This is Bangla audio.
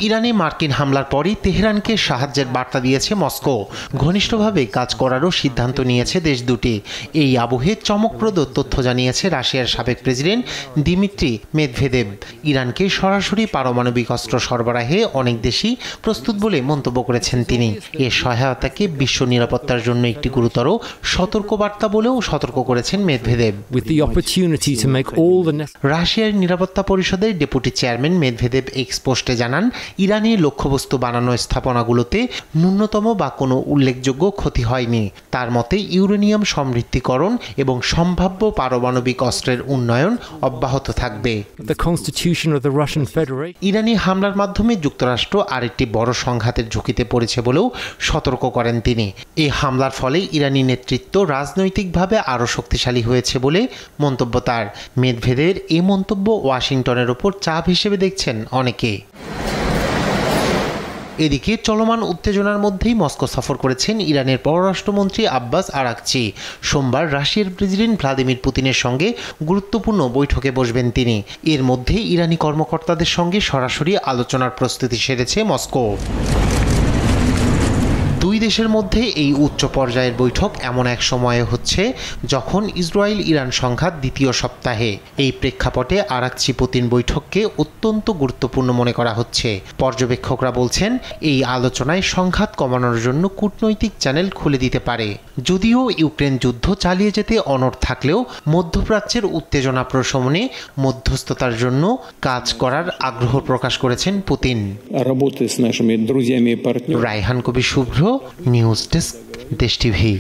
ইরানে মার্কিন হামলার পরই তেহরানকে সাহায্যের বার্তা দিয়েছে মস্কো। ঘনিষ্ঠভাবে কাজ করারও সিদ্ধান্ত নিয়েছে দেশ দুটি। এই আবহে চমকপ্রদ তথ্য জানিয়েছে রাশিয়ার সাবেক প্রেসিডেন্ট দিমিত্রি মেদভেদেভ। ইরানকে সরাসরি পারমাণবিক অস্ত্র সরবরাহে অনেক দেশই প্রস্তুত বলে মন্তব্য করেছেন তিনি। এর সহায়তাকে বিশ্ব নিরাপত্তার জন্য একটি গুরুতর সতর্কবার্তা বলেও সতর্ক করেছেন মেদভেদেভ। রাশিয়ার নিরাপত্তা পরিষদের ডেপুটি চেয়ারম্যান মেদভেদেভ এক্স পোস্টে জানান, ইরানে লক্ষ্যবস্তু বানানো স্থাপনাগুলোতে ন্যূনতম বা কোনো উল্লেখযোগ্য ক্ষতি হয়নি। তার মতে ইউরেনিয়াম সমৃদ্ধিকরণ এবং সম্ভাব্য পারমাণবিক অস্ত্রের উন্নয়ন অব্যাহত থাকবে। ইরানি হামলার মাধ্যমে যুক্তরাষ্ট্র আরেকটি বড় সংঘাতের ঝুঁকিতে পড়েছে বলেও সতর্ক করেন তিনি। এই হামলার ফলে ইরানি নেতৃত্ব রাজনৈতিকভাবে আরও শক্তিশালী হয়েছে বলে মন্তব্য তার। মেদভেদেবের এই মন্তব্য ওয়াশিংটনের ওপর চাপ হিসেবে দেখছেন অনেকে। এদিকে চলমান উত্তেজনার মধ্যেই মস্কো সফর করেছেন ইরানের পররাষ্ট্রমন্ত্রী আব্বাস আরাকচি। সোমবার রাশিয়ার প্রেসিডেন্ট ভ্লাদিমির পুতিনের সঙ্গে গুরুত্বপূর্ণ বৈঠকে বসবেন তিনি। এর মধ্যে ইরানি কর্মকর্তাদের সঙ্গে সরাসরি আলোচনার প্রস্তুতি সেরেছে মস্কো। দুই দেশের মধ্যে এই উচ্চ পর্যায়ের বৈঠক এমন এক সময়ে হচ্ছে যখন ইসরায়েল ইরান সংঘাত দ্বিতীয় সপ্তাহে। এই প্রেক্ষাপটে আরাকচি পুতিন বৈঠককে অত্যন্ত গুরুত্বপূর্ণ মনে করা হচ্ছে। পর্যবেক্ষকরা বলছেন, এই আলোচনায় সংঘাত কমানোর জন্য কূটনৈতিক চ্যানেল খুলে দিতে পারে। যদিও ইউক্রেন যুদ্ধ চালিয়ে যেতে অনড় থাকলেও মধ্যপ্রাচ্যের উত্তেজনা প্রশমনে মধ্যস্থতার জন্য কাজ করার আগ্রহ প্রকাশ করেছেন পুতিন। রায়হান কবির শুভ্র, নিউজ ডেস্ক, দেশ টিভি।